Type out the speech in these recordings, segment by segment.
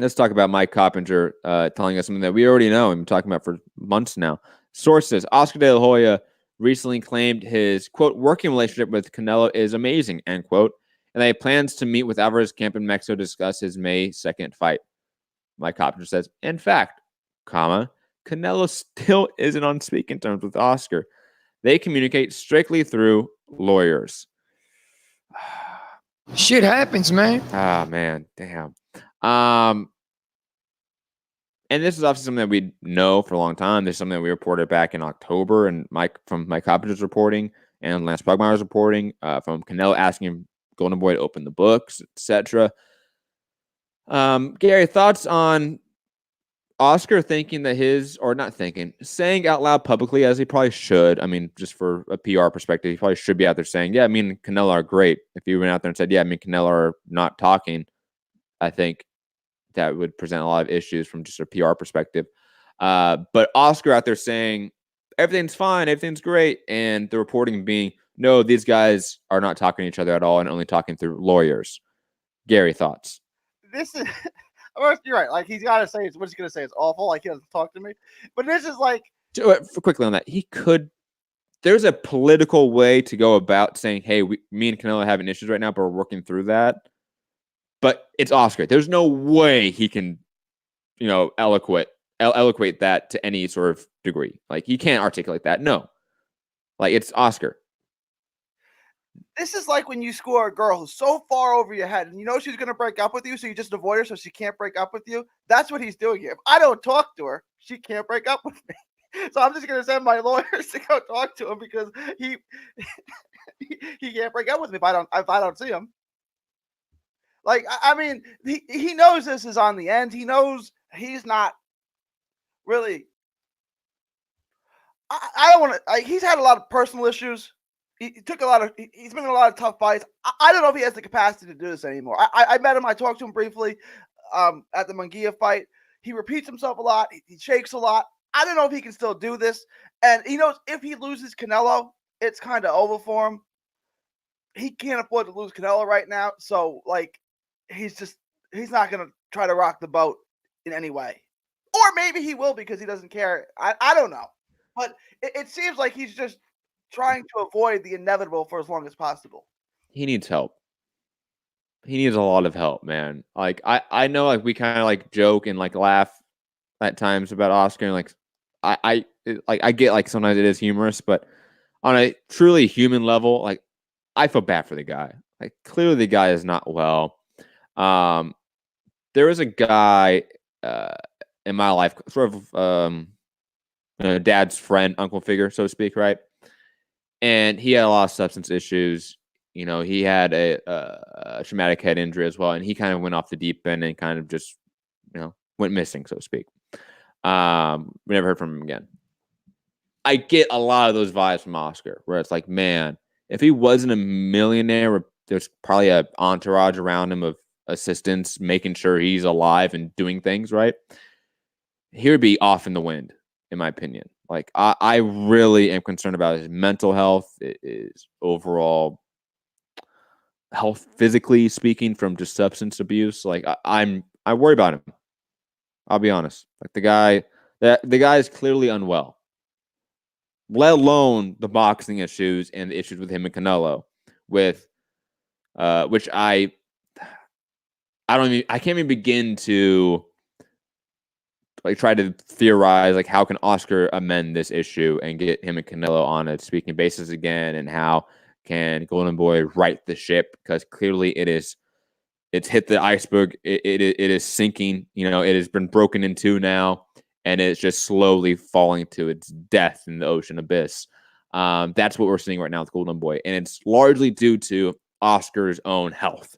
Let's talk about Mike Coppinger telling us something that we already know and been talking about for months now. Sources: Oscar De La Hoya recently claimed his, quote, working relationship with Canelo is amazing, end quote, and that he plans to meet with Alvarez camp in Mexico to discuss his May 2nd fight. Mike Coppinger says, in fact, Canelo still isn't on speaking terms with Oscar. They communicate strictly through lawyers. Shit happens, man. Ah, man, damn. And this is obviously something that we know for a long time. This is something that we reported back in October, and Mike Coppinger's reporting and Lance Pugmire's reporting from Canelo asking Golden Boy to open the books, etc. Gary, thoughts on Oscar thinking that saying out loud publicly, as he probably should. I mean, just for a PR perspective, he probably should be out there saying, yeah, me and Canelo are great. If he went out there and said, yeah, me and Canelo are not talking, I think that would present a lot of issues from just a PR perspective. But Oscar out there saying, everything's fine, everything's great. And the reporting being, no, these guys are not talking to each other at all and only talking through lawyers. Gary, thoughts? This is... You're right. Like, he's got to say, what he's going to say is awful. Like, he doesn't talk to me. But this is like... Quickly on that, there's a political way to go about saying, hey, me and Canelo are having issues right now, but we're working through that. But it's Oscar. There's no way he can, eloquate that to any sort of degree. Like, he can't articulate that. No. Like, it's Oscar. This is like when you score a girl who's so far over your head and you know she's going to break up with you, so you just avoid her so she can't break up with you. That's what he's doing here. If I don't talk to her, she can't break up with me. So I'm just going to send my lawyers to go talk to him because he can't break up with me if I don't see him. Like, I mean, he knows this is on the end. He knows he's not really... I don't want to... He's had a lot of personal issues. He's been in a lot of tough fights. I don't know if he has the capacity to do this anymore. I met him. I talked to him briefly at the Munguia fight. He repeats himself a lot. He shakes a lot. I don't know if he can still do this. And he knows if he loses Canelo, it's kind of over for him. He can't afford to lose Canelo right now. So, like, he's not going to try to rock the boat in any way. Or maybe he will because he doesn't care. I don't know. But it seems like he's just trying to avoid the inevitable for as long as possible. He needs help. He needs a lot of help, man. Like, I know, like, we kind of like joke and like laugh at times about Oscar, and like I get like sometimes it is humorous, but on a truly human level, like, I feel bad for the guy. Like, clearly the guy is not well. There was a guy in my life, sort of dad's friend, uncle figure, so to speak, right? And he had a lot of substance issues. He had a traumatic head injury as well, and he kind of went off the deep end and kind of just, went missing, so to speak. We never heard from him again. I get a lot of those vibes from Oscar, where it's like, man, if he wasn't a millionaire, there's probably an entourage around him of assistants making sure he's alive and doing things right, he would be off in the wind, in my opinion. Like, I really am concerned about his mental health, his overall health, physically speaking, from just substance abuse. Like, I worry about him. I'll be honest. Like, the guy is clearly unwell, let alone the boxing issues and the issues with him and Canelo, with which I can't even begin to like try to theorize like how can Oscar amend this issue and get him and Canelo on a speaking basis again, and how can Golden Boy right the ship, because clearly it's hit the iceberg. It is sinking. It has been broken in two now, and it's just slowly falling to its death in the ocean abyss. That's what we're seeing right now with Golden Boy, and it's largely due to Oscar's own health.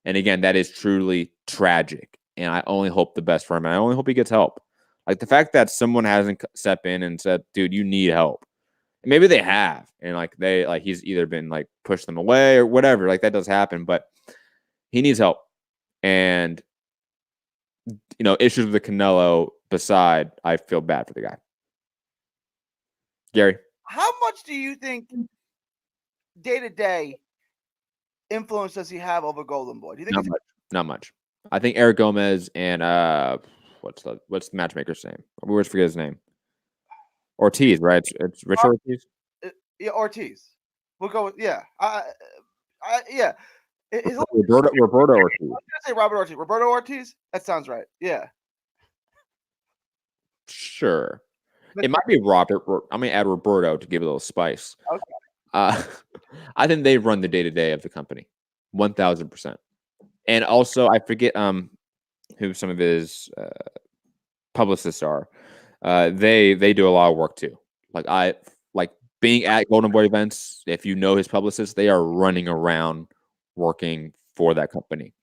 And again, that is truly tragic. And I only hope the best for him. And I only hope he gets help. Like, the fact that someone hasn't stepped in and said, dude, you need help. And maybe they have. And he's either been like pushed them away or whatever. Like, that does happen. But he needs help. And, issues with the Canelo beside, I feel bad for the guy. Gary? How much do you think day-to-day influence does he have over Golden Boy? Do you think not much? I think Eric Gomez and what's the matchmaker's name? We always forget his name. Ortiz, right? It's Richard Ortiz. Yeah, Ortiz. We'll go with yeah. Roberto Ortiz. I was gonna say Robert Ortiz. Roberto Ortiz. That sounds right. Yeah. Sure. It might be Robert. I'm gonna add Roberto to give it a little spice. Okay. I think they run the day-to-day of the company, 1,000%. And also, I forget who some of his publicists are. They do a lot of work too. Like being at Golden Boy events. If you know his publicists, they are running around working for that company.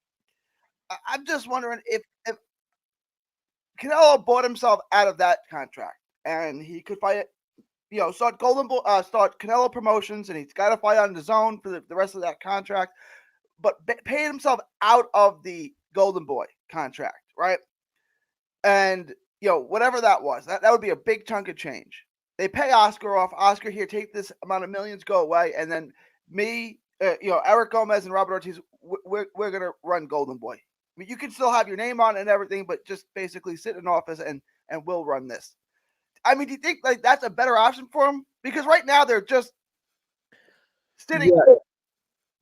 I'm just wondering if Canelo bought himself out of that contract and he could fight, start start Canelo Promotions, and he's got to fight on the zone for the rest of that contract, but paid himself out of the Golden Boy contract, right? And whatever that was, that would be a big chunk of change. They pay Oscar off. Oscar, here, take this amount of millions, go away, and then me, Eric Gomez and Robert Ortiz, we're gonna run Golden Boy. I mean, you can still have your name on it and everything, but just basically sit in office and we'll run this. I mean, do you think like that's a better option for them? Because right now they're just sitting. Yeah.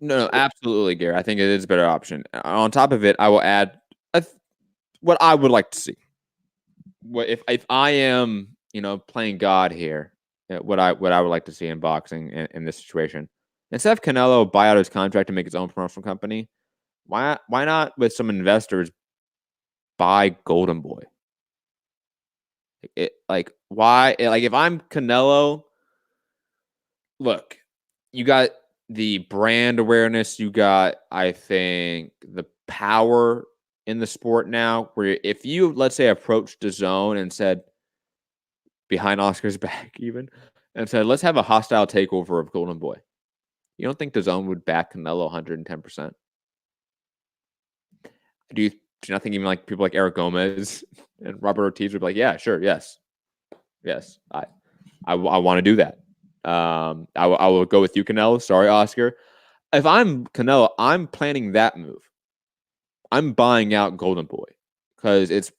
No, absolutely, Gary. I think it is a better option. On top of it, I will add what I would like to see. What if I am, playing God here? What I would like to see in boxing in this situation, instead of Canelo buy out his contract and make his own promotional company, why not with some investors buy Golden Boy? Why? If I'm Canelo, look, you got the brand awareness, you got, I think, the power in the sport now, where if you, let's say, approached the zone and said, behind Oscar's back even, and said, let's have a hostile takeover of Golden Boy, you don't think the zone would back Canelo 110%? Do you not think even like people like Eric Gomez and Robert Ortiz would be like, yeah, sure, yes, I want to do that. I will go with you, Canelo. Sorry, Oscar. If I'm Canelo, I'm planning that move. I'm buying out Golden Boy because it's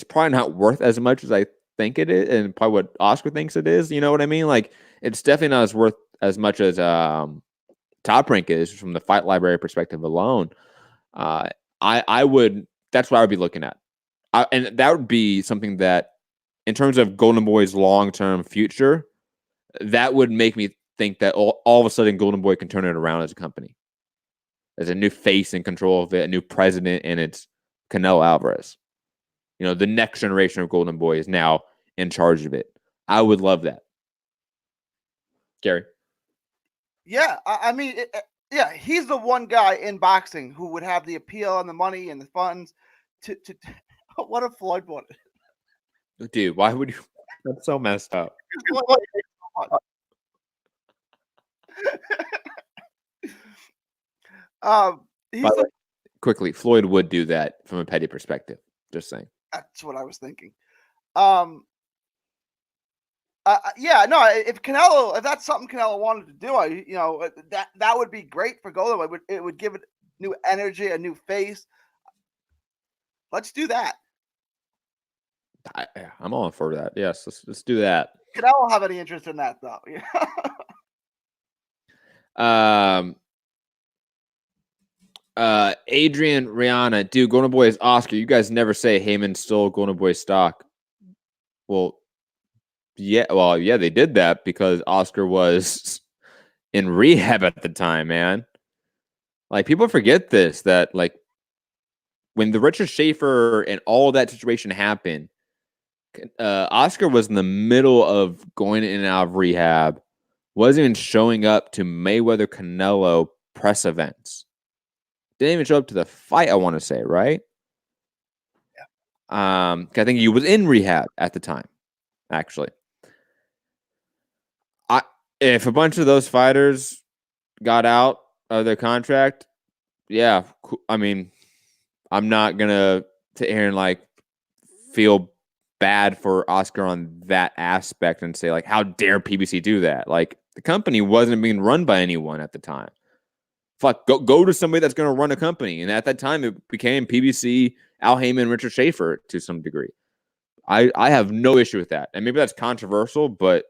probably not worth as much as I think it is, and probably what Oscar thinks it is. You know what I mean? Like, it's definitely not as worth as much as Top Rank is from the fight library perspective alone. I would. That's what I would be looking at, and that would be something that, in terms of Golden Boy's long-term future, that would make me think that all of a sudden Golden Boy can turn it around as a company. There's a new face in control of it, a new president, and it's Canelo Alvarez. The next generation of Golden Boy is now in charge of it. I would love that. Gary? Yeah, I mean, yeah, he's the one guy in boxing who would have the appeal and the money and the funds to what if Floyd won it? Dude, why would you? That's so messed up. Quickly, Floyd would do that from a petty perspective. Just saying. That's what I was thinking. Yeah, no. If that's something Canelo wanted to do, that would be great for Golden. It would give it new energy, a new face. Let's do that. I'm all for that. Yes, let's do that. Canelo have any interest in that though? Adrian Rihanna, dude, Golden Boy is Oscar. You guys never say Heyman stole Golden Boy's stock. Well, yeah, they did that because Oscar was in rehab at the time, man. Like, people forget this, that like when the Richard Schaefer and all that situation happened, Oscar was in the middle of going in and out of rehab, wasn't even showing up to Mayweather Canelo press events. Didn't even show up to the fight, I want to say, right? Yeah. I think he was in rehab at the time, actually. If a bunch of those fighters got out of their contract, yeah, I mean, I'm not gonna sit here and like feel bad for Oscar on that aspect and say like, how dare PBC do that? Like, the company wasn't being run by anyone at the time. fuck, go to somebody that's going to run a company. And at that time, it became PBC, Al Heyman, Richard Schaefer to some degree. I have no issue with that. And maybe that's controversial, but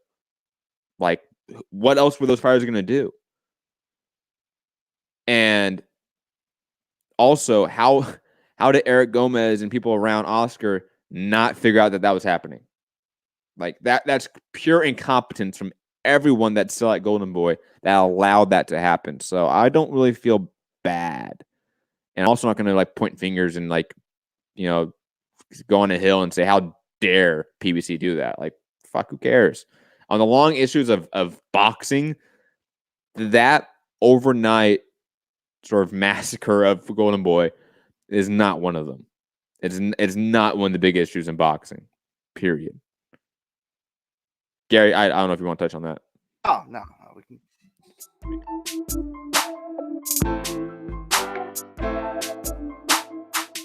like, what else were those fighters going to do? And also, how did Eric Gomez and people around Oscar not figure out that was happening? Like that's pure incompetence from everyone that's still at Golden Boy that allowed that to happen. So I don't really feel bad. And I'm also not going to like point fingers and like, go on a hill and say, how dare PBC do that? Like, fuck, who cares? On the long issues of boxing, that overnight sort of massacre of Golden Boy is not one of them. It's not one of the big issues in boxing, period. Gary, I don't know if you want to touch on that. Oh, no. We can...